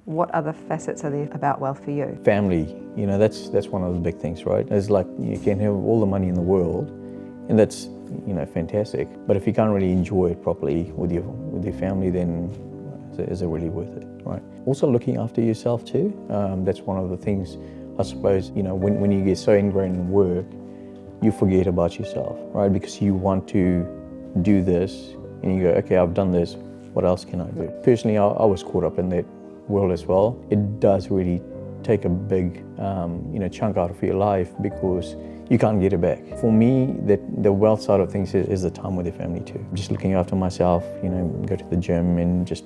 What other facets are there about wealth for you? Family, that's one of the big things, right? It's like you can have all the money in the world, and that's fantastic. But if you can't really enjoy it properly with your family, then is it really worth it, right? Also looking after yourself too. That's one of the things, I suppose. When you get so ingrained in work, you forget about yourself, right? Because you want to do this, and you go, okay, I've done this. What else can I do? Personally, I was caught up in that world as well. It does really take a big chunk out of your life because you can't get it back. For me, the wealth side of things is the time with your family too. Just looking after myself, go to the gym and just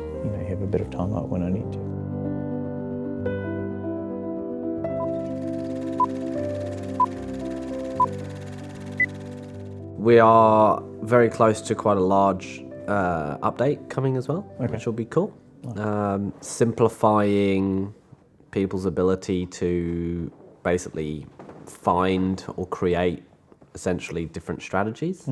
have a bit of time out when I need to. We are very close to quite a large update coming as well, which will be cool. Simplifying people's ability to basically find or create essentially different strategies.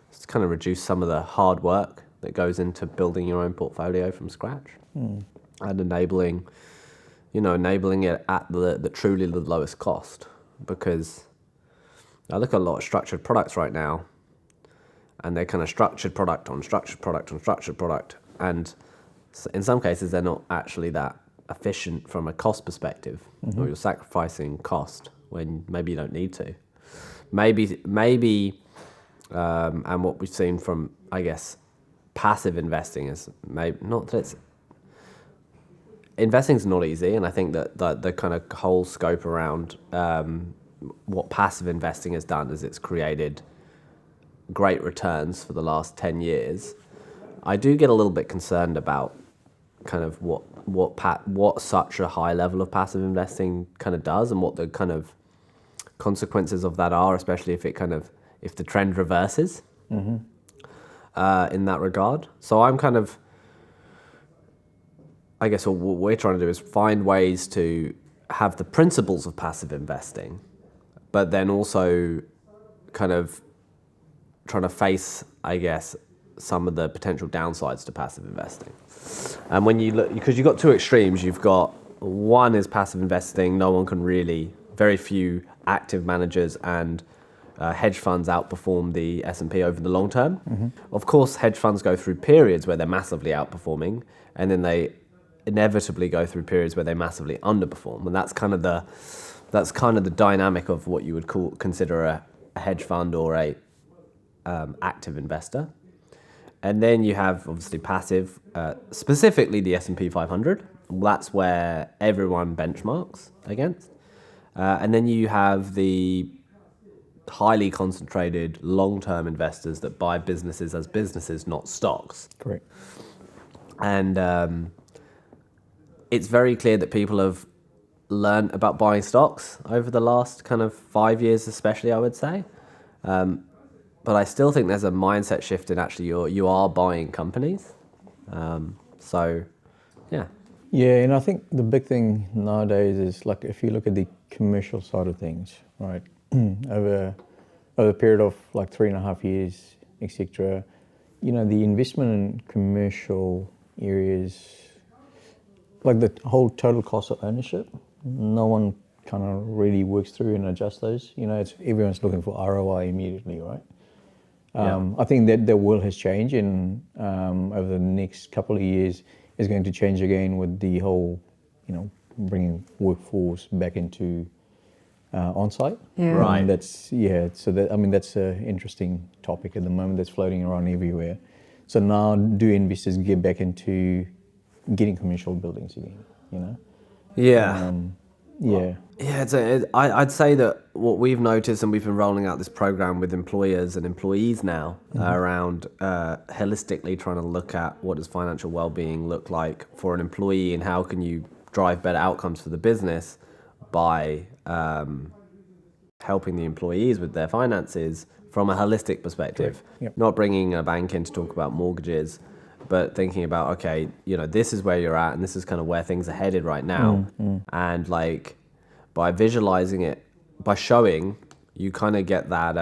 It's kind of reduce some of the hard work that goes into building your own portfolio from scratch and enabling it at the truly the lowest cost. Because I look at a lot of structured products right now, and they're kind of structured product on structured product on structured product, and in some cases they're not actually that efficient from a cost perspective, or you're sacrificing cost when maybe you don't need to. Maybe, and what we've seen from, I guess, passive investing is investing is not easy, and I think that the kind of whole scope around what passive investing has done is it's created great returns for the last 10 years. I do get a little bit concerned about kind of what such a high level of passive investing kind of does, and what the kind of consequences of that are, especially if the trend reverses in that regard. So I'm kind of, I guess what we're trying to do is find ways to have the principles of passive investing, but then also kind of trying to face, I guess, some of the potential downsides to passive investing. And when you look, because you've got two extremes, you've got one is passive investing, very few active managers and hedge funds outperform the S&P over the long term. Of course, hedge funds go through periods where they're massively outperforming, and then they inevitably go through periods where they massively underperform. And that's kind of the dynamic of what you would consider a hedge fund or a active investor. And then you have obviously passive, specifically the S&P 500. That's where everyone benchmarks against. And then you have the highly concentrated long-term investors that buy businesses as businesses, not stocks. Correct. And it's very clear that people have learned about buying stocks over the last kind of 5 years, especially, I would say. But I still think there's a mindset shift in actually you are buying companies. So, yeah. Yeah, and I think the big thing nowadays is, like, if you look at the commercial side of things, right, over a period of like 3.5 years, etc., the investment in commercial areas, like the whole total cost of ownership, no one kind of really works through and adjusts those. Everyone's looking for ROI immediately, right? I think that the world has changed, and over the next couple of years is going to change again with the whole, bringing workforce back into on-site. Yeah. Right. That's an interesting topic at the moment that's floating around everywhere. So now, do investors get back into getting commercial buildings again? Yeah. Yeah. Yeah, I'd say that what we've noticed, and we've been rolling out this program with employers and employees now around holistically trying to look at what does financial well-being look like for an employee, and how can you drive better outcomes for the business by helping the employees with their finances from a holistic perspective. Yep. Not bringing a bank in to talk about mortgages, but thinking about, okay, this is where you're at, and this is kind of where things are headed right now. And like, by visualizing it, by showing, you kind of get that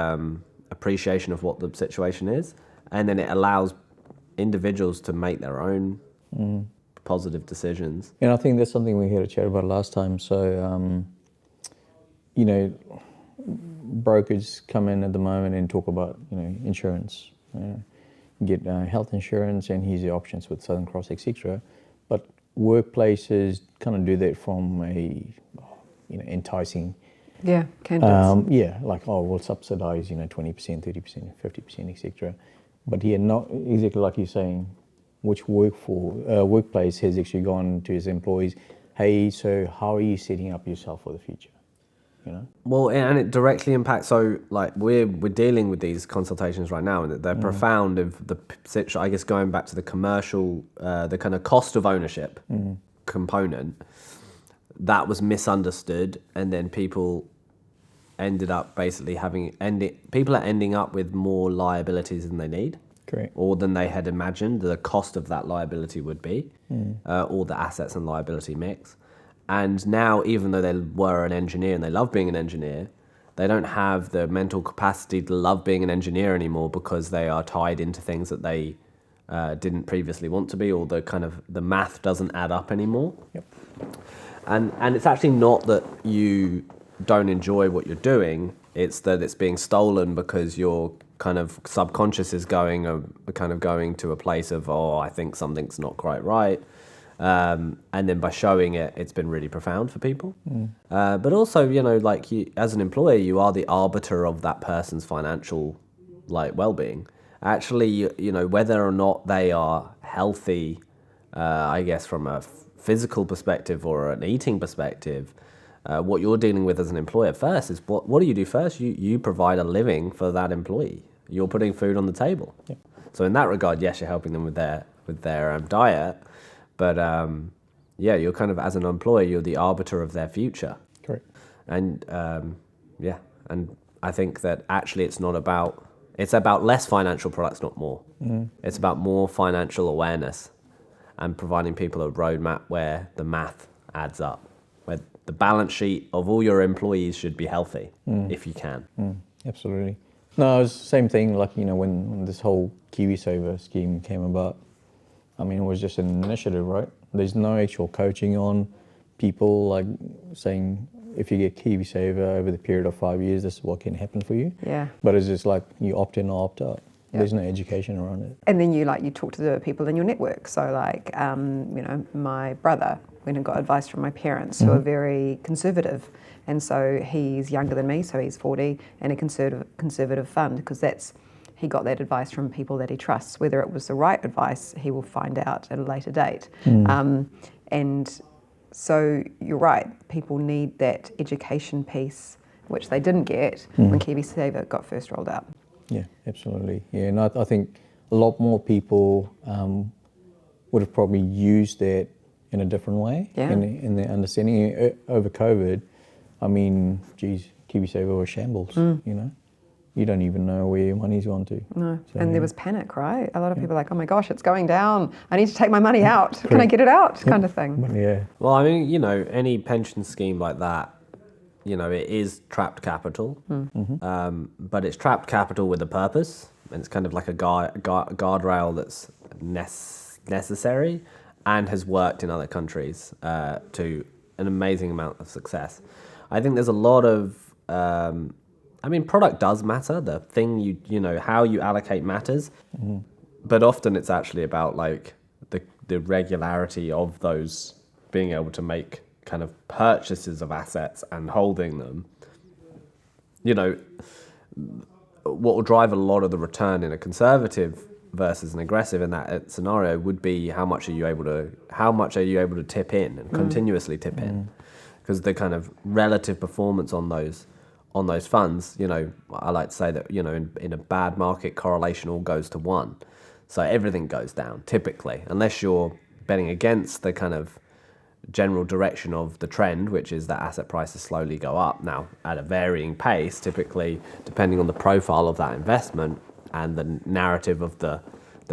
appreciation of what the situation is, and then it allows individuals to make their own positive decisions. And I think that's something we had a chat about last time. So, you know, brokers come in at the moment and talk about, you know, insurance. Get health insurance, and here's the options with Southern Cross, etc. But workplaces kind of do that from a, you know, enticing. Yeah, candidates. Yeah, like, oh, we'll subsidise, you know, 20%, 30%, 50%, etc. But here, not exactly like you're saying, which workplace has actually gone to his employees, hey, so how are you setting up yourself for the future? You know? Well, and it directly impacts. So, like, we're dealing with these consultations right now, and they're profound. Of the, I guess, going back to the commercial, the kind of cost of ownership component, that was misunderstood, and then people ended up basically people are ending up with more liabilities than they need. Correct. Or than they had imagined the cost of that liability would be, or the assets and liability mix. And now, even though they were an engineer and they love being an engineer, they don't have the mental capacity to love being an engineer anymore, because they are tied into things that they didn't previously want to be, or the math doesn't add up anymore. Yep. And it's actually not that you don't enjoy what you're doing, it's that it's being stolen because your kind of subconscious is going to a place of, oh, I think something's not quite right. And then by showing it, it's been really profound for people. But also, you know, like, as an employer, you are the arbiter of that person's financial, like, well-being. Actually, you know, whether or not they are healthy, I guess from a physical perspective or an eating perspective, what you're dealing with as an employer first is what do you do first? You provide a living for that employee. You're putting food on the table. Yep. So in that regard, yes, you're helping them with their diet, but yeah, you're kind of, as an employer, you're the arbiter of their future. Correct. And and I think that actually it's about less financial products, not more. It's about more financial awareness and providing people a roadmap where the math adds up, where the balance sheet of all your employees should be healthy, if you can. Absolutely. No, it's the same thing, like, you know, when this whole Kiwisaver scheme came about, I mean, it was just an initiative, right? There's no actual coaching on people, like, saying, if you get Kiwisaver over the period of 5 years, this is what can happen for you. Yeah. But it's just like, you opt in or opt out. Yeah. There's no education around it. And then you talk to the people in your network. So, like, you know, my brother went and got advice from my parents, who are very conservative. And so he's younger than me, so he's 40, and a conservative fund, because he got that advice from people that he trusts. Whether it was the right advice, he will find out at a later date. And so you're right, people need that education piece, which they didn't get when Kiwisaver got first rolled out. Yeah, absolutely. Yeah, and I think a lot more people would have probably used that in a different way, in their understanding. Over COVID, I mean, geez, Kiwisaver was shambles, you know? You don't even know where your money's gone to. No, so, and there was panic, right? A lot of people are like, oh my gosh, it's going down. I need to take my money out. Can I get it out? Kind of thing. But yeah. Well, I mean, you know, any pension scheme like that, you know, it is trapped capital, but it's trapped capital with a purpose, and it's kind of like a guardrail that's necessary and has worked in other countries to an amazing amount of success. I think there's a lot of, I mean, product does matter. The thing you know, how you allocate matters, but often it's actually about, like, the regularity of those, being able to make kind of purchases of assets and holding them. You know, what will drive a lot of the return in a conservative versus an aggressive in that scenario would be how much are you able to tip in and continuously tip in, because the kind of relative performance on those funds, you know, I like to say that, you know, in a bad market, correlation all goes to 1, so everything goes down typically, unless you're betting against the kind of general direction of the trend, which is that asset prices slowly go up, now at a varying pace, typically depending on the profile of that investment and the narrative of the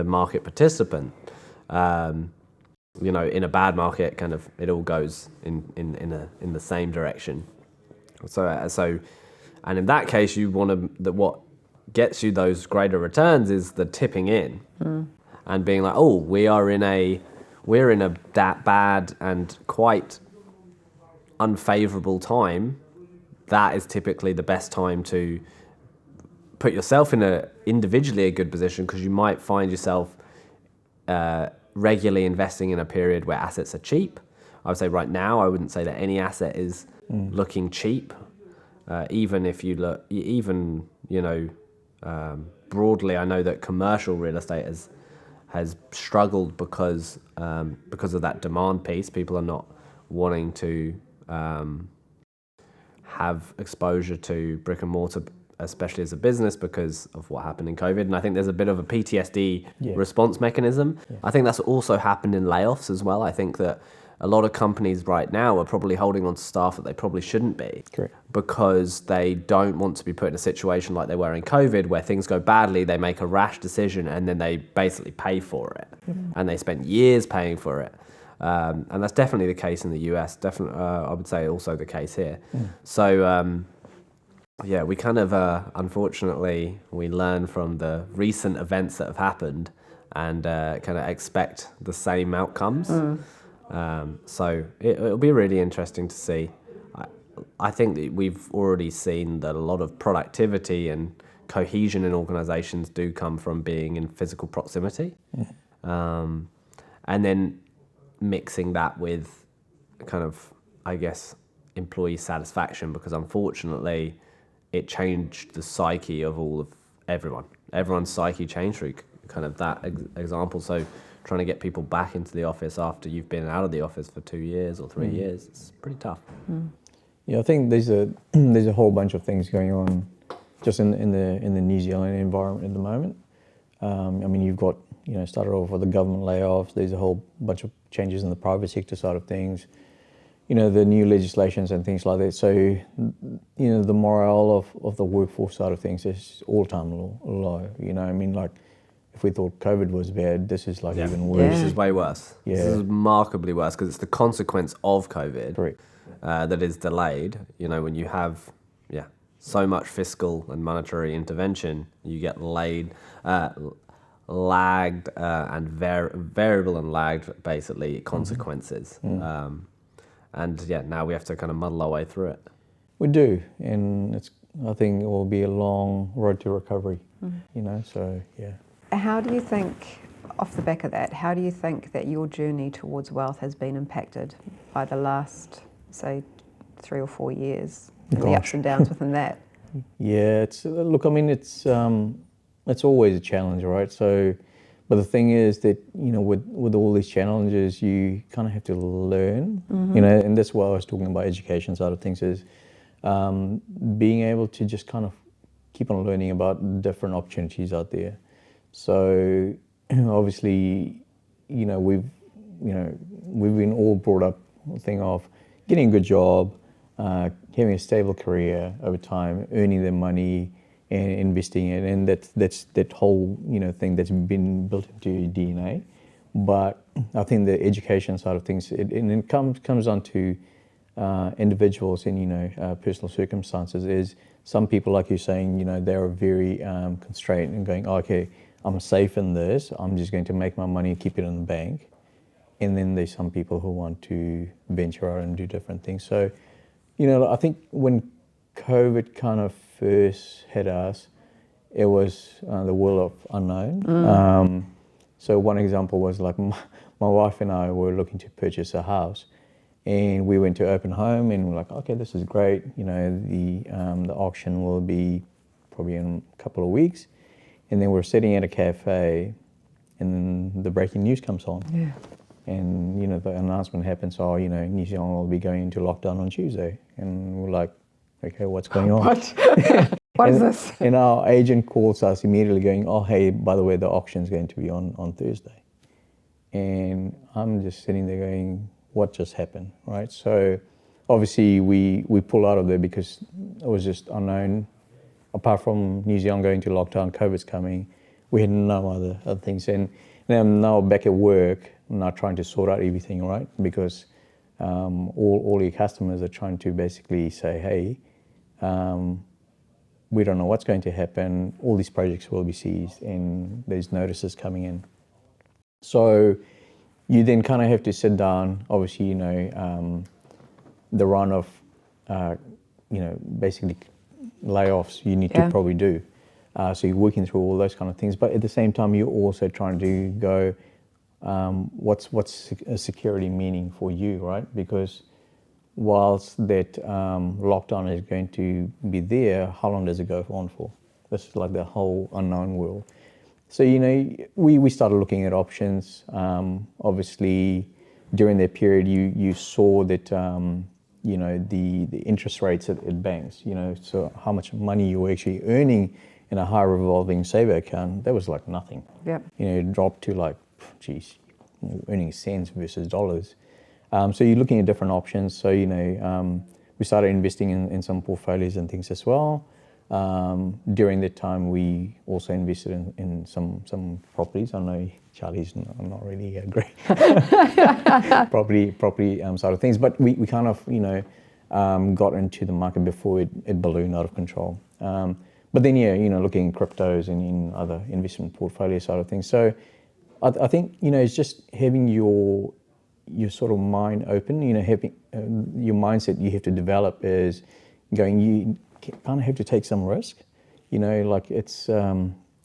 market participant. You know, in a bad market, kind of it all goes in the same direction. So and in that case, you want to, what gets you those greater returns is the tipping in and being like, oh, we're in a bad and quite unfavourable time, that is typically the best time to put yourself in individually a good position, because you might find yourself regularly investing in a period where assets are cheap. I would say right now, I wouldn't say that any asset is looking cheap. Even if you look, broadly, I know that commercial real estate has struggled because of that demand piece. People are not wanting to have exposure to brick and mortar, especially as a business, because of what happened in COVID. And I think there's a bit of a PTSD response mechanism. Yeah. I think that's also happened in layoffs as well. I think that a lot of companies right now are probably holding on to staff that they probably shouldn't be. Correct. Because they don't want to be put in a situation like they were in COVID, where things go badly, they make a rash decision, and then they basically pay for it. And they spent years paying for it. And that's definitely the case in the US. Definitely, I would say also the case here. So, we kind of, unfortunately, we learn from the recent events that have happened and kind of expect the same outcomes. So it'll be really interesting to see. I think that we've already seen that a lot of productivity and cohesion in organizations do come from being in physical proximity. And then mixing that with kind of, I guess, employee satisfaction, because unfortunately it changed the psyche of everyone. Everyone's psyche changed through kind of that example. So trying to get people back into the office after you've been out of the office for 2 years or 3 years, it's pretty tough. Yeah, I think there's a whole bunch of things going on just in the New Zealand environment at the moment. I mean, you've got, started off with the government layoffs. There's a whole bunch of changes in the private sector side of things. The new legislations and things like that. So, the morale of the workforce side of things is all-time low. I mean, like, if we thought COVID was bad, this is like even worse. This is way worse. Yeah. This is remarkably worse, because it's the consequence of COVID that is delayed. When you have so much fiscal and monetary intervention, you get lagged and variable and lagged, basically, consequences. Now we have to kind of muddle our way through it. We do, and I think it will be a long road to recovery, so yeah. How do you think, off the back of that, how do you think that your journey towards wealth has been impacted by the last, say, 3 or 4 years, and the ups and downs within that? Yeah, it's always a challenge, right? So, but the thing is that, with all these challenges, you kind of have to learn, and that's why I was talking about education side of things, is being able to just kind of keep on learning about different opportunities out there. So obviously, we've been all brought up thing of getting a good job, having a stable career over time, earning the money and investing it, and that's that whole thing that's been built into your DNA. But I think the education side of things, it comes down to individuals and personal circumstances. Is some people, like you're saying, they're very constrained and going, okay, I'm safe in this, I'm just going to make my money, keep it in the bank. And then there's some people who want to venture out and do different things. So, I think when COVID kind of first hit us, it was the world of unknown. So one example was like my wife and I were looking to purchase a house, and we went to open home, and we're like, okay, this is great. The auction will be probably in a couple of weeks. And then we're sitting at a cafe, and then the breaking news comes on. Yeah. And, the announcement happens, New Zealand will be going into lockdown on Tuesday. And we're like, okay, what's going on? What? What is this? And our agent calls us immediately going, oh, hey, by the way, the auction's going to be on Thursday. And I'm just sitting there going, what just happened, right? So obviously we pull out of there because it was just unknown. Apart from New Zealand going to lockdown, COVID's coming, we had no other things. And I'm now back at work, now trying to sort out everything, right? Because all your customers are trying to basically say, hey, we don't know what's going to happen. All these projects will be seized, and there's notices coming in. So, you then kind of have to sit down. Obviously, the run of, basically layoffs you need to probably do. So you're working through all those kind of things. But at the same time, you're also trying to go, what's a security meaning for you, right? Because whilst that lockdown is going to be there, how long does it go on for? This is like the whole unknown world. So, we started looking at options. Obviously, during that period, you saw that, the interest rates at banks, so how much money you were actually earning in a high revolving saver account, that was like nothing. Yep. It dropped to like, earning cents versus dollars. So you're looking at different options. So, we started investing in some portfolios and things as well. During that time, we also invested in some properties. I know Charlie's not really a great property side of things, but we kind of, got into the market before it ballooned out of control. But then, looking at cryptos and in other investment portfolio side of things. So I think, it's just having your sort of mind open, having your mindset you have to develop is going, you kind of have to take some risk, like it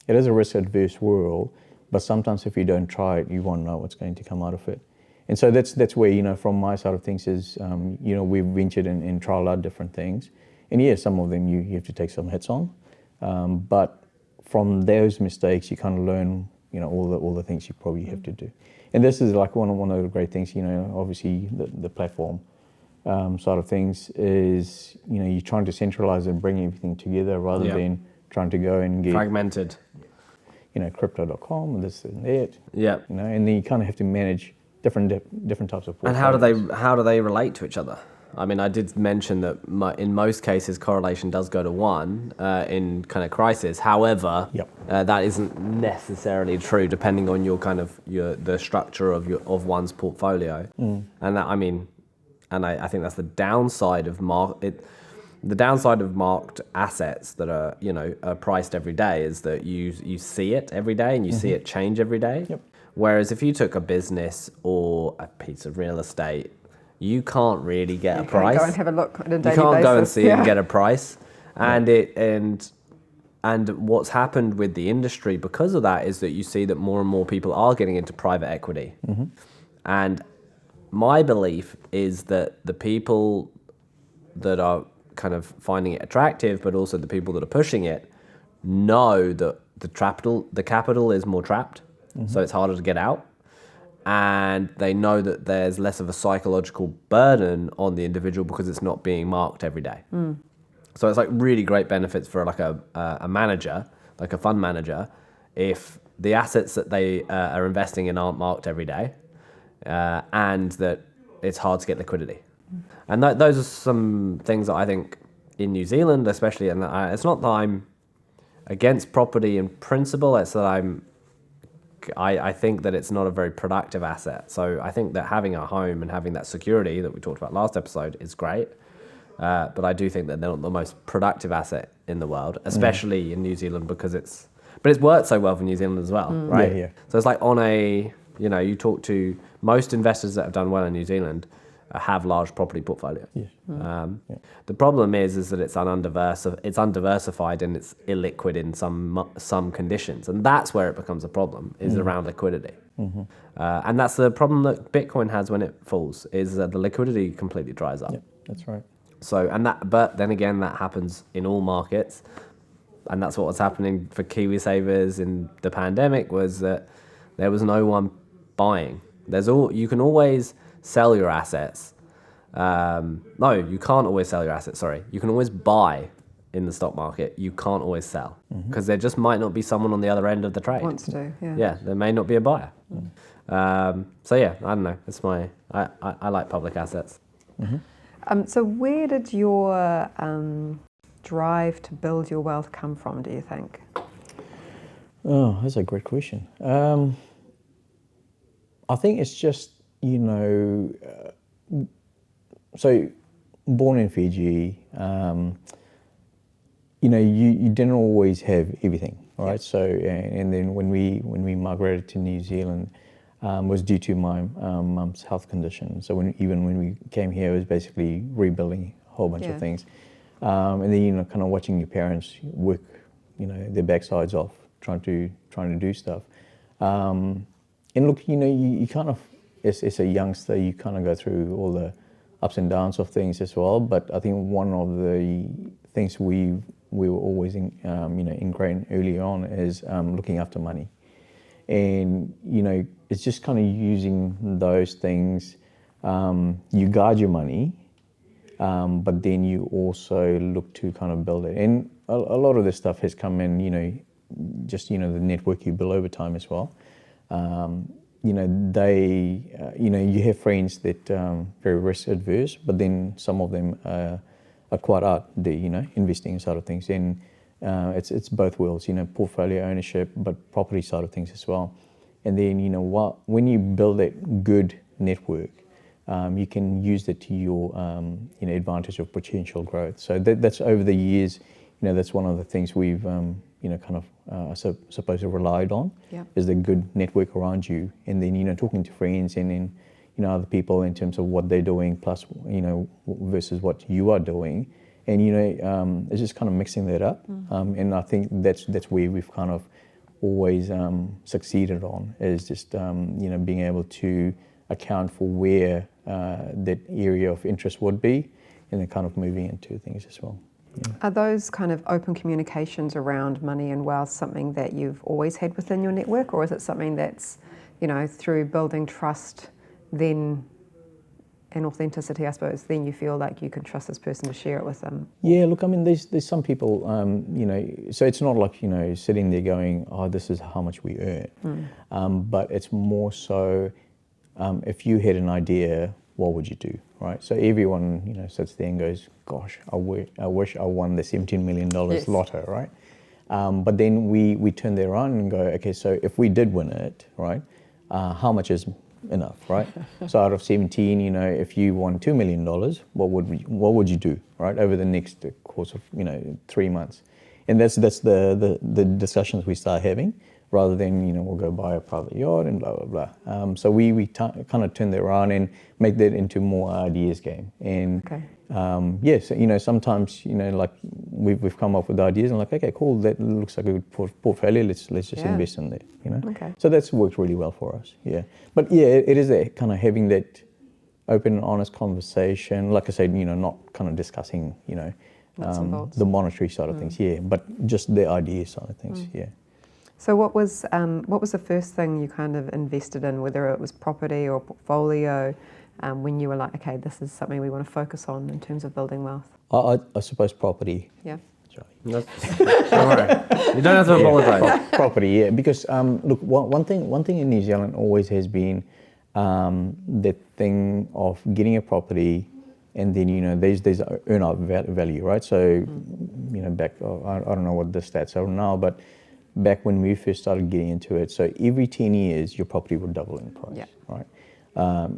is a risk adverse world, but sometimes if you don't try it, you won't know what's going to come out of it. And so that's where, from my side of things is, we've ventured and trialed out different things. And some of them you have to take some hits on. But from those mistakes, you kind of learn, all the things you probably have to do. And this is like one of the great things, obviously the platform side of things is, you're trying to centralize and bring everything together rather than trying to go and get fragmented. Crypto.com and this and that. Yeah. And then you kind of have to manage different types of portfolios. And how do they relate to each other? I mean, I did mention that in most cases correlation does go to 1 in kind of crisis. However, that isn't necessarily true depending on your kind of the structure of one's portfolio. And that, I think that's the downside of the downside of marked assets that are are priced every day is that you see it every day and you see it change every day. Yep. Whereas if you took a business or a piece of real estate, you can't really get a price. You can't go and have a look on a daily basis. You can't go and see it and get a price. And what's happened with the industry because of that is that you see that more and more people are getting into private equity. And my belief is that the people that are kind of finding it attractive, but also the people that are pushing it, know that the capital is more trapped, so it's harder to get out. And they know that there's less of a psychological burden on the individual because it's not being marked every day. So it's like really great benefits for like a manager, like a fund manager, if the assets that they are investing in aren't marked every day, and that it's hard to get liquidity. And those are some things that I think in New Zealand, especially, and it's not that I'm against property in principle, it's that I think that it's not a very productive asset. So I think that having a home and having that security that we talked about last episode is great. But I do think that they're not the most productive asset in the world, especially in New Zealand because it's worked so well for New Zealand as well, right? Yeah. So it's like you talk to most investors that have done well in New Zealand have large property portfolios. The problem is that it's undiversified and it's illiquid in some conditions, and that's where it becomes a problem, is around liquidity. And that's the problem that Bitcoin has when it falls, is that the liquidity completely dries up. That's right. So but then again, that happens in all markets, and that's what was happening for Kiwisavers in the pandemic, was that there was no one buying. You can always sell your assets. No, you can't always sell your assets, sorry. You can always buy in the stock market. You can't always sell because there just might not be someone on the other end of the trade. Wants to, Yeah, there may not be a buyer. So yeah, I don't know. It's I like public assets. So where did your drive to build your wealth come from, do you think? Oh, that's a great question. I think it's just, so born in Fiji, you didn't always have everything, right? So, and then when we migrated to New Zealand, was due to my mum's health condition. So even when we came here, it was basically rebuilding a whole bunch of things. And then, kind of watching your parents work, their backsides off, trying to do stuff. And look, you kind of, as a youngster, you kind of go through all the ups and downs of things as well. But I think one of the things we were always ingrained early on is looking after money. And, it's just kind of using those things. You guard your money, but then you also look to kind of build it. And a lot of this stuff has come in, just, the network you build over time as well. You have friends that very risk adverse, but then some of them are quite out there, investing side of things. And it's both worlds, portfolio ownership, but property side of things as well. And then, when you build that good network, you can use it to your advantage of potential growth. So that's over the years, that's one of the things we've supposed to relied on, is the good network around you. And then, talking to friends and then, other people in terms of what they're doing, plus, versus what you are doing. And, it's just kind of mixing that up. And I think that's where we've kind of always succeeded on, is just, being able to account for where that area of interest would be, and then kind of moving into things as well. Yeah. Are those kind of open communications around money and wealth something that you've always had within your network, or is it something that's, through building trust, then, and authenticity, I suppose, then you feel like you can trust this person to share it with them? Yeah, look, I mean, there's some people, so it's not like, sitting there going, oh, this is how much we earn. But it's more so, if you had an idea, what would you do, right? So everyone, sits there and goes, gosh, I wish I won the $17 million lotto, right? But then we turn there around and go, okay, so if we did win it, right, how much is enough, right? So out of 17, if you won $2 million, what would you do, right, over the next course of 3 months? And that's the discussions we start having, rather than we'll go buy a private yacht and blah blah blah. So we kind of turn that around and make that into more ideas game. And so sometimes like we've come up with ideas and like, okay, cool, that looks like a good portfolio. Let's just invest in that. Okay. So that's worked really well for us. Yeah, but it is that kind of having that open and honest conversation. Like I said, not kind of discussing the monetary side of things. Yeah, but just the idea side of things. Yeah. So what was the first thing you kind of invested in, whether it was property or portfolio, when you were like, okay, this is something we want to focus on in terms of building wealth? I suppose property. Yeah. Don't worry. You don't have to apologise. Property, yeah. Because look, one thing in New Zealand always has been that thing of getting a property, and then there's earn out value, right? So back, I don't know what the stats are now, but back when we first started getting into it, so every 10 years your property would double in price, right?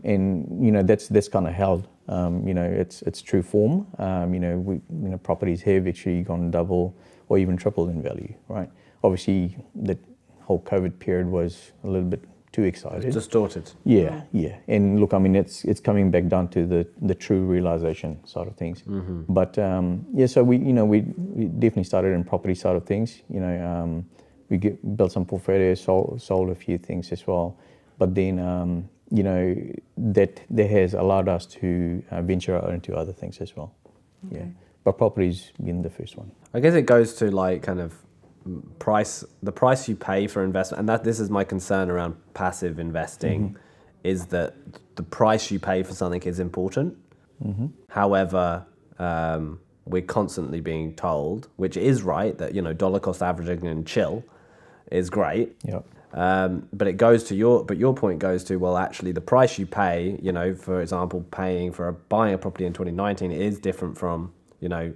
And that's kind of held. It's true form. Properties have actually gone double or even tripled in value, right? Obviously, the whole COVID period was a little bit too excited. It's distorted. Yeah. And look, I mean, it's coming back down to the true realization side of things. But so we definitely started in property side of things. We built some portfolios, sold a few things as well. But then that has allowed us to venture out into other things as well. Okay. Yeah, but property's been the first one. I guess it goes to like kind of the price you pay for investment, and that this is my concern around passive investing, is that the price you pay for something is important. However, we're constantly being told, which is right, that dollar cost averaging and chill is great. Yeah. But your point goes to, well, actually the price you pay, for example, buying a property in 2019 is different from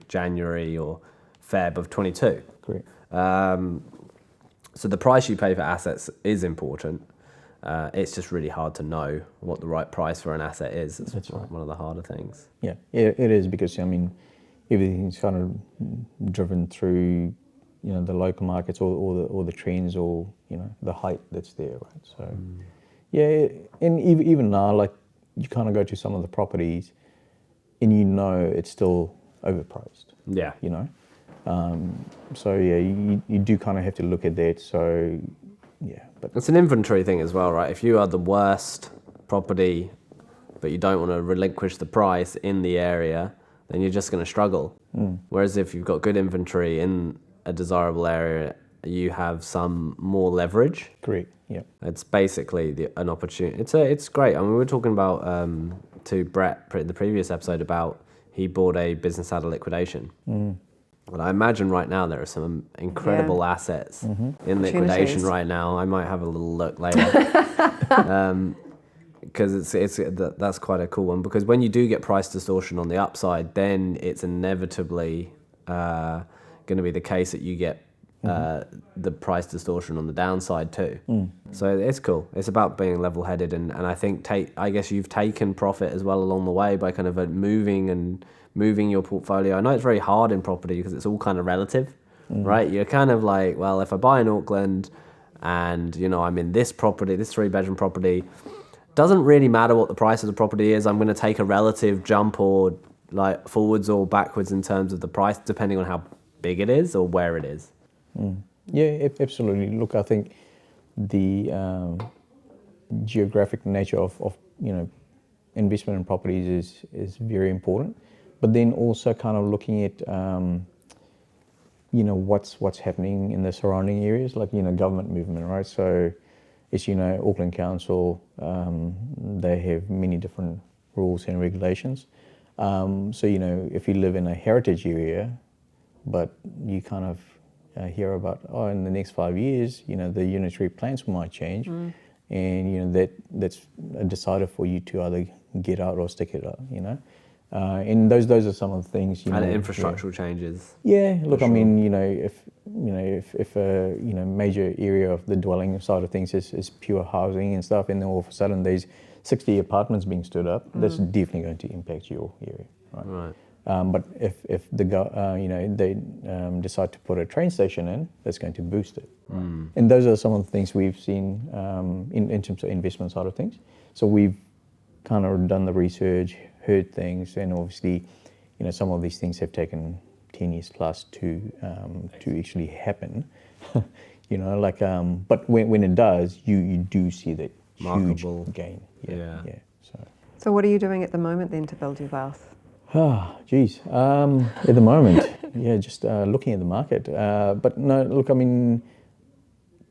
January or Feb of 22. Correct. So the price you pay for assets is important. It's just really hard to know what the right price for an asset is. That's right. One of the harder things. Yeah, it is, because I mean, everything's kind of driven through the local markets or the trends or the height that's there, right? So Yeah, and even now, like, you kind of go to some of the properties and you know it's still overpriced. Yeah. You know? So yeah, you do kind of have to look at that. So yeah, but It's an inventory thing as well, right? If you are the worst property, but you don't want to relinquish the price in the area, then you're just going to struggle. Whereas if you've got good inventory in a desirable area, you have some more leverage. correct. Yeah. It's basically an opportunity. It's great. I mean, we were talking about to Brett in the previous episode about he bought a business out of liquidation. But I imagine right now there are some incredible assets in liquidation right now. I might have a little look later. Because that's quite a cool one. Because when you do get price distortion on the upside, then it's inevitably going to be the case that you get the price distortion on the downside too. So it's cool. It's about being level-headed, and I think I guess you've taken profit as well along the way by kind of moving your portfolio. I know it's very hard in property because it's all kind of relative, right? You're kind of like, well, if I buy in Auckland and I'm in this property, this 3-bedroom property, doesn't really matter what the price of the property is. I'm going to take a relative jump or like forwards or backwards in terms of the price, depending on how big it is or where it is. Yeah, absolutely. Look, I think the geographic nature of investment in properties is very important, but then also kind of looking at what's happening in the surrounding areas, like government movement, right? So as you know, Auckland Council, they have many different rules and regulations. So if you live in a heritage area, but you kind of hear about, in the next 5 years, the unitary plans might change, and that's a decider for you to either get out or stick it out, and those are some of the things. And infrastructural changes. Yeah, look, sure. I mean, if a major area of the dwelling side of things is pure housing and stuff, and then all of a sudden there's 60 apartments being stood up, that's definitely going to impact your area, right? Right. But if they decide to put a train station in, that's going to boost it. And those are some of the things we've seen in terms of investment side of things. So we've kind of done the research, heard things, and obviously, some of these things have taken 10 years plus to actually happen. But when it does, you do see that Markable huge gain. Yeah. So what are you doing at the moment then to build your wealth? Geez. At the moment, just looking at the market. But no, look, I mean,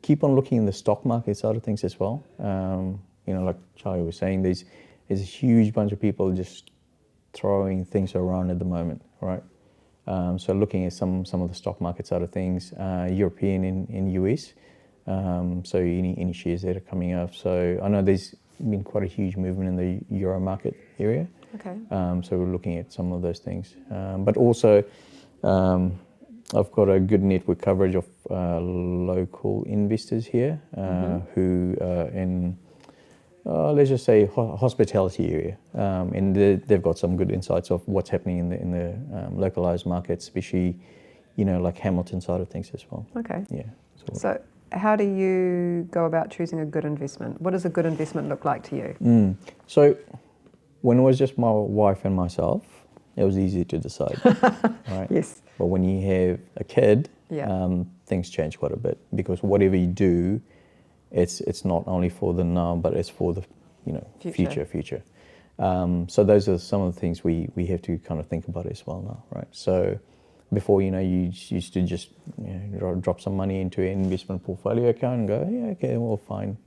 keep on looking in the stock market side of things as well. Like Charlie was saying, there's a huge bunch of people just throwing things around at the moment, right? So looking at some of the stock market side of things, European and US. So any shares that are coming up. So I know there's been quite a huge movement in the Euro market area. Okay. So we're looking at some of those things. But also, I've got a good network coverage of local investors here who are in, let's just say, hospitality area. And they've got some good insights of what's happening in the localized markets, especially, like Hamilton side of things as well. Okay. Yeah. So how do you go about choosing a good investment? What does a good investment look like to you? So when it was just my wife and myself, it was easy to decide, right? Yes. But when you have a kid, Yeah. things change quite a bit, because whatever you do, it's not only for the now, but it's for the future. So those are some of the things we have to kind of think about as well now, right? So before, you used to just drop some money into an investment portfolio account and go, yeah, okay, well, fine,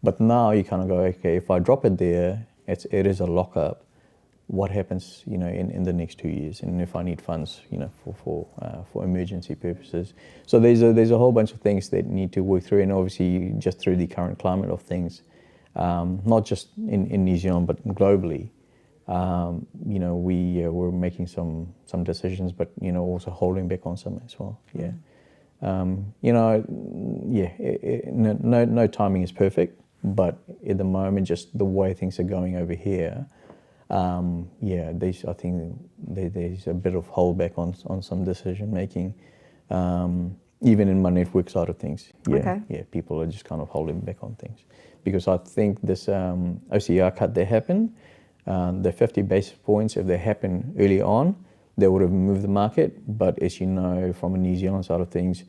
But now you kind of go, okay, if I drop it there, it is a lockup. What happens, in the next 2 years, and if I need funds, for emergency purposes. So there's a whole bunch of things that need to work through, and obviously just through the current climate of things, not just in New Zealand but globally. We're making some decisions, but also holding back on some as well. Yeah. No timing is perfect, but at the moment, just the way things are going over here, I think there's a bit of holdback on some decision making. even in my network side of things. Yeah, Okay. yeah, people are just kind of holding back on things because I think this OCR cut that happened, the 50 basis points, if they happen early on, they would have moved the market. But as you know, from a New Zealand side of things,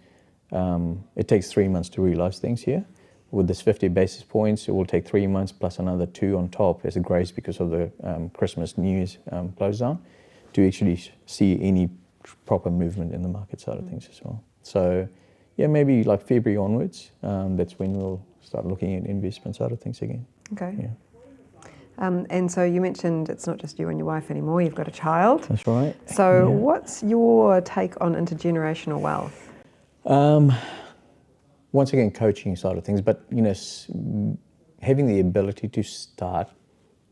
it takes 3 months to realise things here. With this 50 basis points, it will take 3 months plus another 2 on top as a grace because of the Christmas, New Year's close down to actually see any proper movement in the market side of things as well. So yeah, maybe like February onwards, that's when we'll start looking at investment side of things again. Okay. Yeah. And so you mentioned it's not just you and your wife anymore, you've got a child. That's right. So Yeah. what's your take on intergenerational wealth? Once again, coaching side of things, but you know, having the ability to start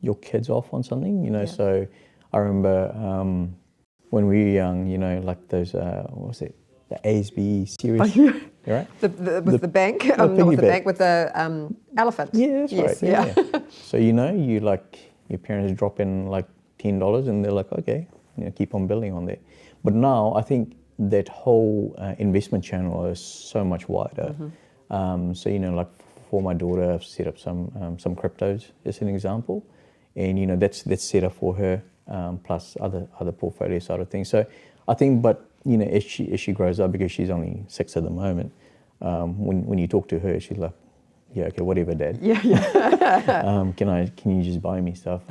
your kids off on something, you know. Yeah. So I remember when we were young, you know, like those what was it, the ASB series, Oh, yeah. right? With the bank, the not with piggy the bank. bank, with the elephant. Yeah, that's Yes, right. yeah. Yeah. So you know, you like your parents drop in like $10, and they're like, okay, you know, keep on building on that. But now I think that whole investment channel is so much wider. So you know, like for my daughter, I've set up some cryptos as an example, and you know that's set up for her, plus other portfolio side of things. So I think, but you know, as she grows up, because she's only 6 at the moment, when you talk to her, she's like, yeah, okay, whatever, Dad. Yeah, yeah. Can you just buy me stuff?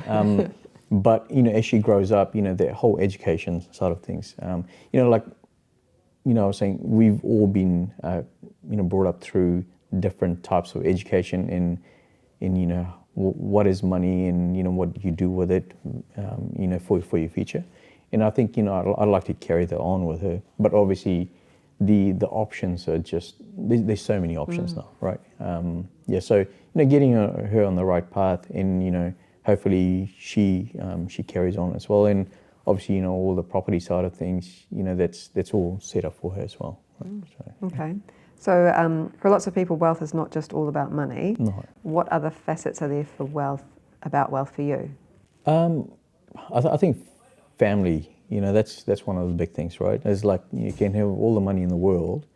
But you know, as she grows up, you know, the whole education side of things, you know, like, you know, I was saying we've all been, you know, brought up through different types of education in you know, what is money and, you know, what you do with it, you know, for your future. And I think, you know, I'd like to carry that on with her. But obviously, the options are just, there's so many options now, right? Yeah, so, you know, getting her on the right path, and, you know, hopefully she carries on as well. And obviously, you know, all the property side of things, you know, that's all set up for her as well. Right? So, Okay. So for lots of people, wealth is not just all about money. no. What other facets are there for wealth, about wealth for you? I think family, you know, that's one of the big things, right? It's like you can have all the money in the world,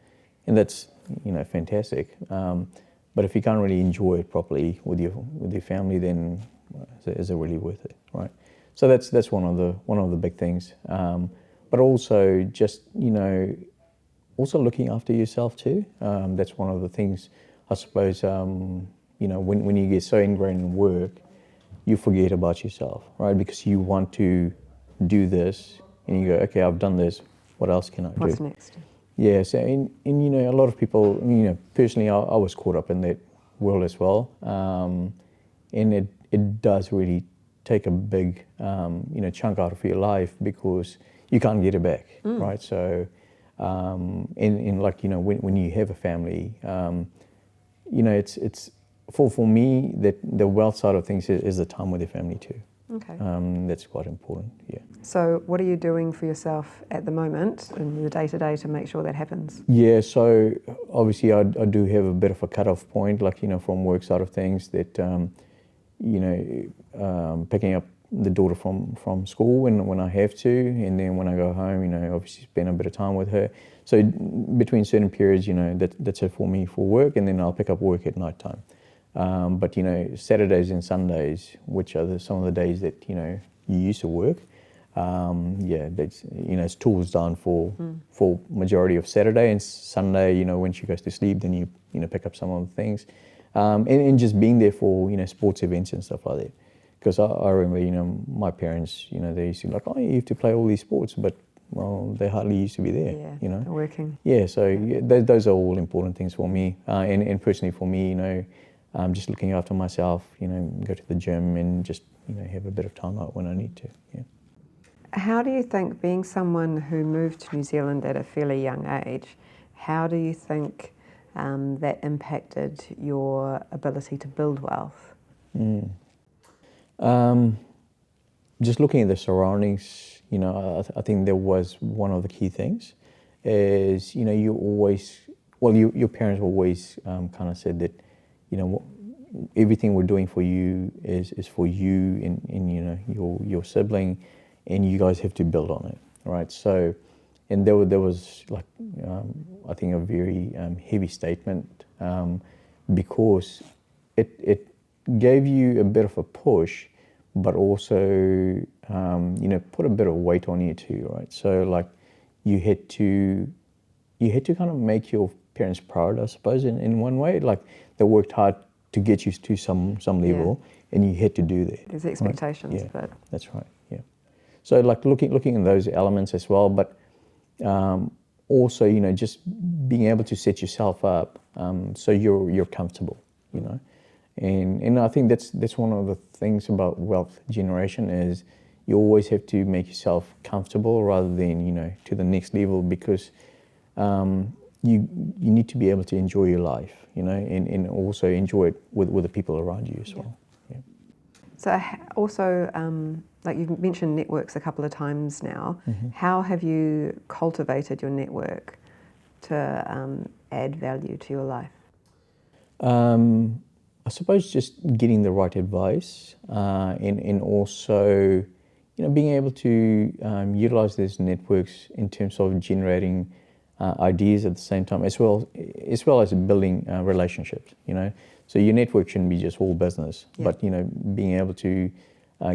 and that's, you know, fantastic. But if you can't really enjoy it properly with your family, then is it really worth it, right? So that's one of the big things. But also just, you know, also looking after yourself too. That's one of the things, I suppose. You know, when you get so ingrained in work, you forget about yourself, right? Because you want to do this, and you go, okay, I've done this. What else can I do? What's next? Yeah. So, and you know, a lot of people, you know, personally, I was caught up in that world as well, and it does really take a big, you know, chunk out of your life because you can't get it back, right? So, in like, you know, when you have a family, you know, it's for me that the wealth side of things is the time with your family too. Okay. That's quite important. Yeah. So what are you doing for yourself at the moment in the day-to-day to make sure that happens? Yeah, so obviously I do have a bit of a cut-off point, like, you know, from work side of things that, you know, picking up the daughter from school when I have to, and then when I go home, you know, obviously spend a bit of time with her. So between certain periods, you know, that's it for me for work, and then I'll pick up work at night time. But, you know, Saturdays and Sundays, which are some of the days that, you know, you used to work, yeah, that's, you know, it's tools down for majority of Saturday, and Sunday, you know, when she goes to sleep, then you know, pick up some of the things, and just being there for, you know, sports events and stuff like that. Because I remember, you know, my parents, you know, they used to be like, oh, you have to play all these sports, but, well, they hardly used to be there, Yeah, you know. they're working. Yeah, so yeah, those are all important things for me, and personally for me, you know, just looking after myself, you know, go to the gym and just, you know, have a bit of time out when I need to, yeah. How do you think, being someone who moved to New Zealand at a fairly young age, how do you think that impacted your ability to build wealth? Just looking at the surroundings, you know, I think there was one of the key things is, you know, you always, well, your parents always kind of said that, you know, everything we're doing for you is for you and you know, your sibling, and you guys have to build on it, right? So, And there was like, I think a very heavy statement because it gave you a bit of a push, but also, put a bit of weight on you too, right? So like you had to kind of make your parents proud, I suppose, in one way. Like they worked hard to get you to some level, and you had to do that. There's expectations, right? but That's right. Yeah. So like looking at those elements as well, but also just being able to set yourself up so you're comfortable, and I think that's one of the things about wealth generation is you always have to make yourself comfortable rather than to the next level, because you need to be able to enjoy your life, and also enjoy it with the people around you as well. Yeah. So also, like you've mentioned networks a couple of times now, how have you cultivated your network to add value to your life? I suppose just getting the right advice and also being able to utilize these networks in terms of generating ideas at the same time, as well as building relationships. So your network shouldn't be just all business, but being able to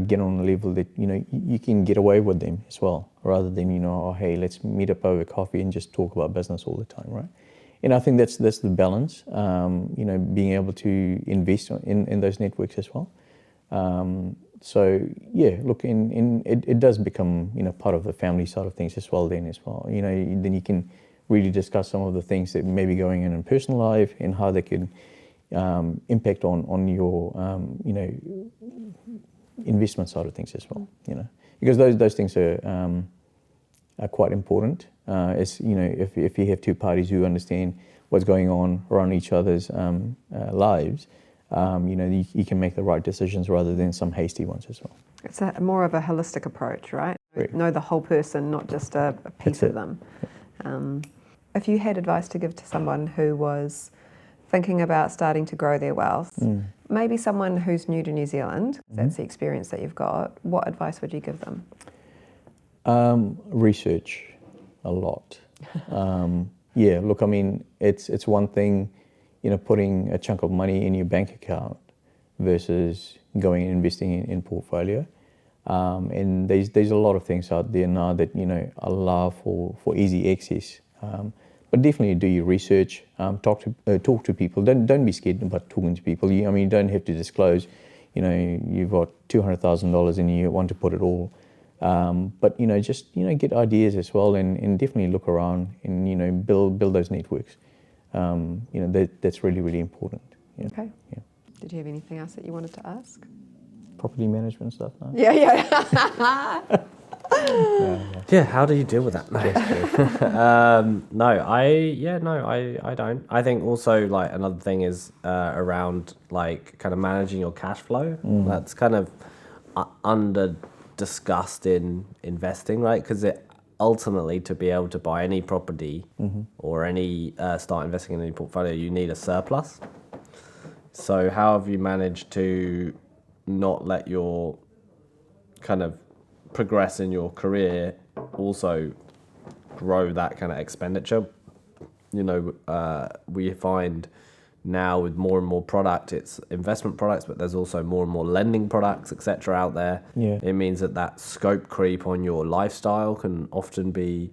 get on a level that you can get away with them as well, rather than oh hey, let's meet up over coffee and just talk about business all the time, right? And I think that's the balance. Being able to invest in those networks as well. So yeah, look, it does become part of the family side of things as well. Then then you can really discuss some of the things that may be going on in personal life and how they could impact on your investment side of things as well. Because those things are quite important. If you have two parties who understand what's going on around each other's lives, you can make the right decisions rather than some hasty ones as well. It's more of a holistic approach, right? Correct. Know the whole person, not just a piece of them. If you had advice to give to someone who was thinking about starting to grow their wealth, maybe someone who's new to New Zealand, that's the experience that you've got, what advice would you give them? Research a lot. Yeah, look, I mean, it's one thing, putting a chunk of money in your bank account versus going and investing in portfolio. And there's a lot of things out there now that, allow for easy access. But definitely do your research, talk to people. Don't be scared about talking to people. You don't have to disclose, you've got $200,000 and you want to put it all. But just get ideas as well, and definitely look around and build those networks. That's really, really important. Yeah. Okay. Yeah. Did you have anything else that you wanted to ask? Property management stuff. No? Yeah. Yeah, how do you deal with that? I don't. I think also like another thing is around like kind of managing your cash flow. That's kind of under discussed in investing, right? Because it ultimately, to be able to buy any property or any start investing in any portfolio, you need a surplus. So how have you managed to not let your kind of progress in your career also grow that kind of expenditure? We find now with more and more product, it's investment products, but there's also more and more lending products, etc. out there. Yeah. It means that scope creep on your lifestyle can often be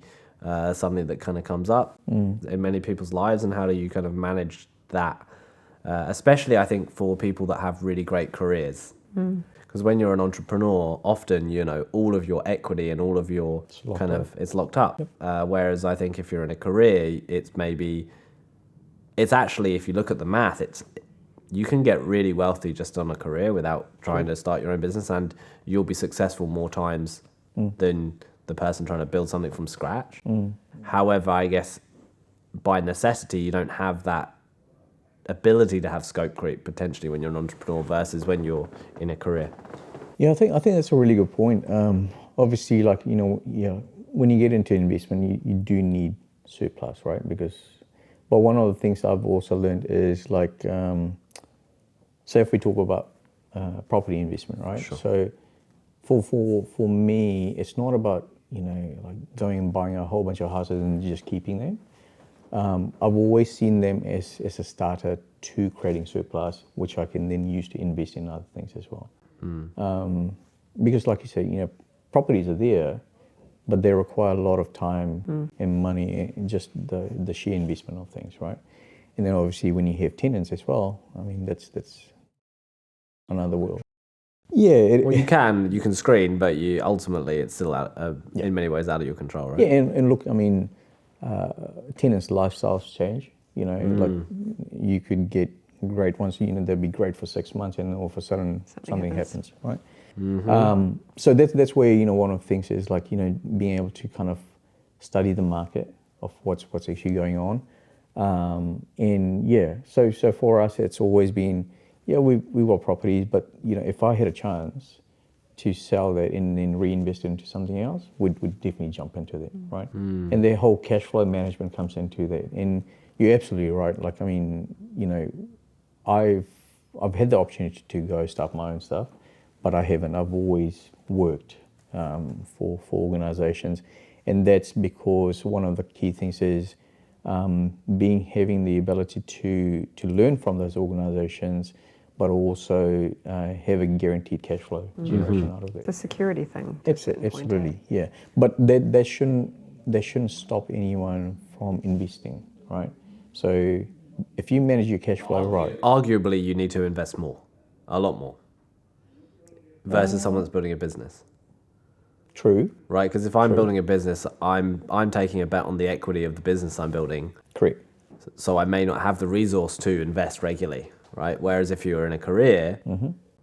something that kind of comes up in many people's lives. And how do you kind of manage that? Especially, I think, for people that have really great careers. Because when you're an entrepreneur, often, all of your equity and all of your it's locked up. Yep. Whereas I think if you're in a career, it's actually, if you look at the math, you can get really wealthy just on a career without trying to start your own business, and you'll be successful more times than the person trying to build something from scratch. However, I guess by necessity, you don't have that ability to have scope creep potentially when you're an entrepreneur versus when you're in a career. Yeah, I think that's a really good point. Obviously, like when you get into investment, you do need surplus, right? But one of the things I've also learned is like, say if we talk about property investment, right? Sure. So for me, it's not about, you know, like going and buying a whole bunch of houses and just keeping them. I've always seen them as a starter to creating surplus, which I can then use to invest in other things as well. Because like you say, you know, properties are there, but they require a lot of time and money and just the sheer investment of things, right? And then obviously when you have tenants as well, I mean, that's another world. Yeah. Well, you can screen, but you ultimately it's still out, in many ways out of your control, right? Yeah, and look, I mean, tenants' lifestyles change. You know, like you could get great ones. You know, they'd be great for 6 months, and all of a sudden something happens, right? So that's where, you know, one of the things is like, you know, being able to kind of study the market of what's actually going on. And yeah, so for us, it's always been, yeah, we want properties, but you know, if I had a chance to sell that and then reinvest it into something else, we'd definitely jump into that, right? And their whole cash flow management comes into that. And you're absolutely right. Like, I mean, you know, I've had the opportunity to go start my own stuff, but I haven't. I've always worked for organizations, and that's because one of the key things is having the ability to learn from those organizations, but also have a guaranteed cash flow generation out of it. The security thing. Absolutely, yeah. But that shouldn't stop anyone from investing, right? So if you manage your cash flow right, Arguably, you need to invest more, a lot more, versus someone that's building a business. True. Right, because if I'm building a business, I'm taking a bet on the equity of the business I'm building. Correct. So I may not have the resource to invest regularly, right? Whereas if you're in a career,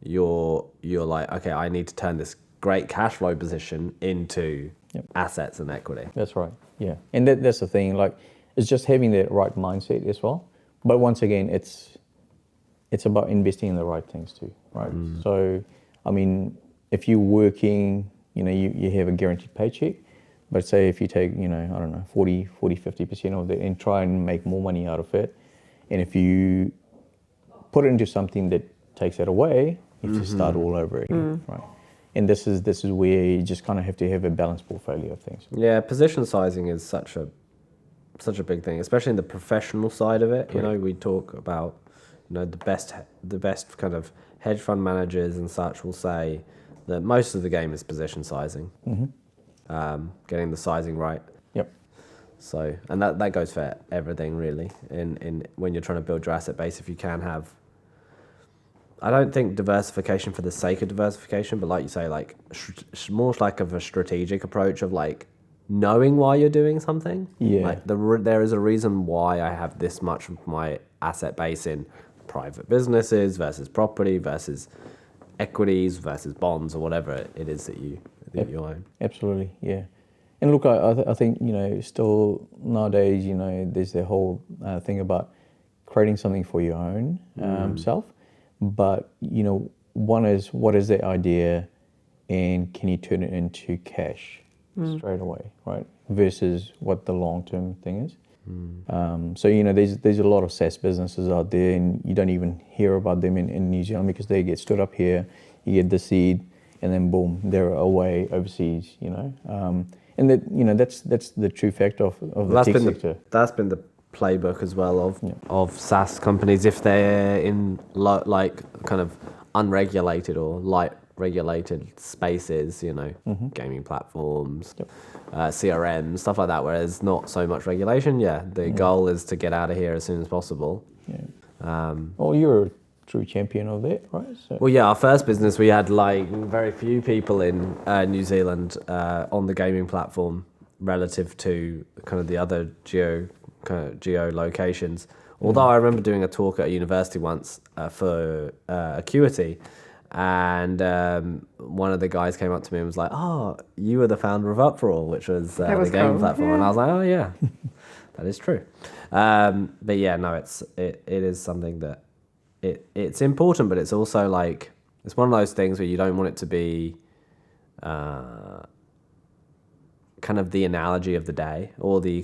you're like, okay, I need to turn this great cash flow position into assets and equity. That's right. Yeah, and that's the thing. Like, it's just having the right mindset as well. But once again, it's about investing in the right things too, right? So, I mean, if you're working, you know, you have a guaranteed paycheck, but say if you take, you know, I don't know, 50% of it and try and make more money out of it, and if you put it into something that takes that away, you have to start all over again, right? And this is where you just kind of have to have a balanced portfolio of things. Yeah, position sizing is such a big thing, especially in the professional side of it. Correct. You know, we talk about, you know, the best kind of hedge fund managers and such will say that most of the game is position sizing, getting the sizing right. Yep. So, and that goes for everything really. In when you're trying to build your asset base, if you can have, I don't think diversification for the sake of diversification, but like you say, like more like of a strategic approach of like knowing why you're doing something. Yeah. Like there is a reason why I have this much of my asset base in private businesses versus property versus equities versus bonds or whatever it is that you own. Absolutely, yeah. And look, I think, you know, still nowadays, you know, there's the whole thing about creating something for your own self. But, you know, one is, what is the idea and can you turn it into cash straight away, right? Versus what the long-term thing is. So, you know, there's a lot of SaaS businesses out there and you don't even hear about them in New Zealand because they get stood up here, you get the seed, and then boom, they're away overseas, you know. And that, you know, that's the true fact of the tech sector. That's been the playbook as well of SaaS companies if they're in like kind of unregulated or light regulated spaces, you know, gaming platforms, CRM, stuff like that, where there's not so much regulation. The goal is to get out of here as soon as possible. Well, you're a true champion of that, right? So. Well, yeah, our first business, we had like very few people in New Zealand on the gaming platform relative to kind of the other geo locations. Although I remember doing a talk at a university once for Acuity, and one of the guys came up to me and was like, "Oh, you were the founder of Uproar, which was the gaming platform." And I was like, "Oh yeah, that is true." But yeah, no, it is something that it's important, but it's also like it's one of those things where you don't want it to be kind of the analogy of the day or the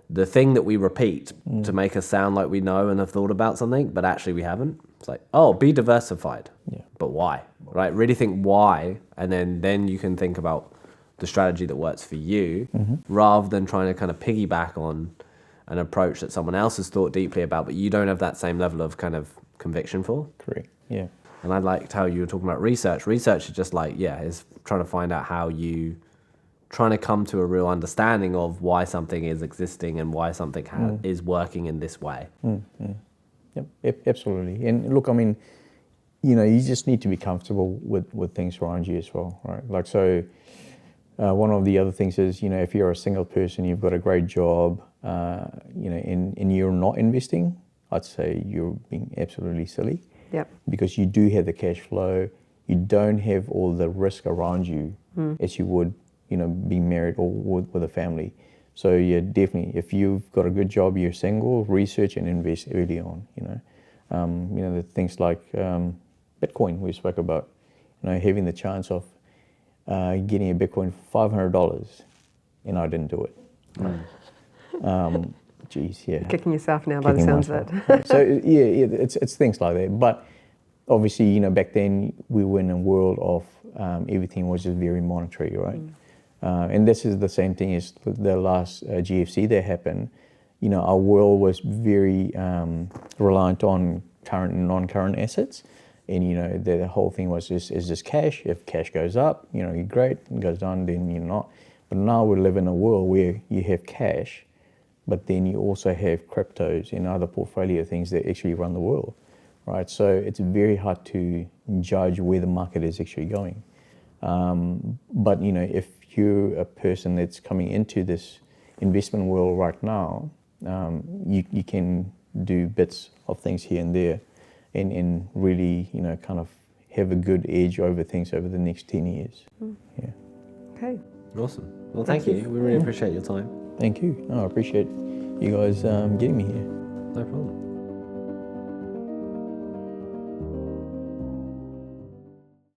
the thing that we repeat to make us sound like we know and have thought about something, but actually we haven't. It's like, oh, be diversified. Yeah. But why? Right? Really think why, and then you can think about the strategy that works for you, rather than trying to kind of piggyback on an approach that someone else has thought deeply about, but you don't have that same level of kind of conviction for. Correct. Yeah. And I liked how you were talking about research. Research is just like, is trying to find out how you trying to come to a real understanding of why something is existing and why something is working in this way. Yep, absolutely. And look, I mean, you know, you just need to be comfortable with things around you as well, right? Like, so one of the other things is, you know, if you're a single person, you've got a great job, you know, and you're not investing, I'd say you're being absolutely silly. Yep. Because you do have the cash flow, you don't have all the risk around you as you would, you know, being married or with a family. So yeah, definitely, if you've got a good job, you're single, research and invest early on, you know. You know, the things like Bitcoin we spoke about, you know, having the chance of getting a Bitcoin for $500, and I didn't do it. Geez, yeah. Kicking yourself now by the sounds of it. So yeah, it's things like that. But obviously, you know, back then we were in a world of everything was just very monetary, right? And this is the same thing as the last GFC that happened. You know, our world was very reliant on current and non-current assets. And, you know, the whole thing was just cash. If cash goes up, you know, you're great. It goes down, then you're not. But now we live in a world where you have cash, but then you also have cryptos and other portfolio things that actually run the world, right? So it's very hard to judge where the market is actually going. But, you know, if you're a person that's coming into this investment world right now, you can do bits of things here and there and really, you know, kind of have a good edge over things over the next 10 years. Yeah. Okay. Awesome. Well, thank you. We really appreciate your time. Thank you. No, I appreciate you guys getting me here. No problem.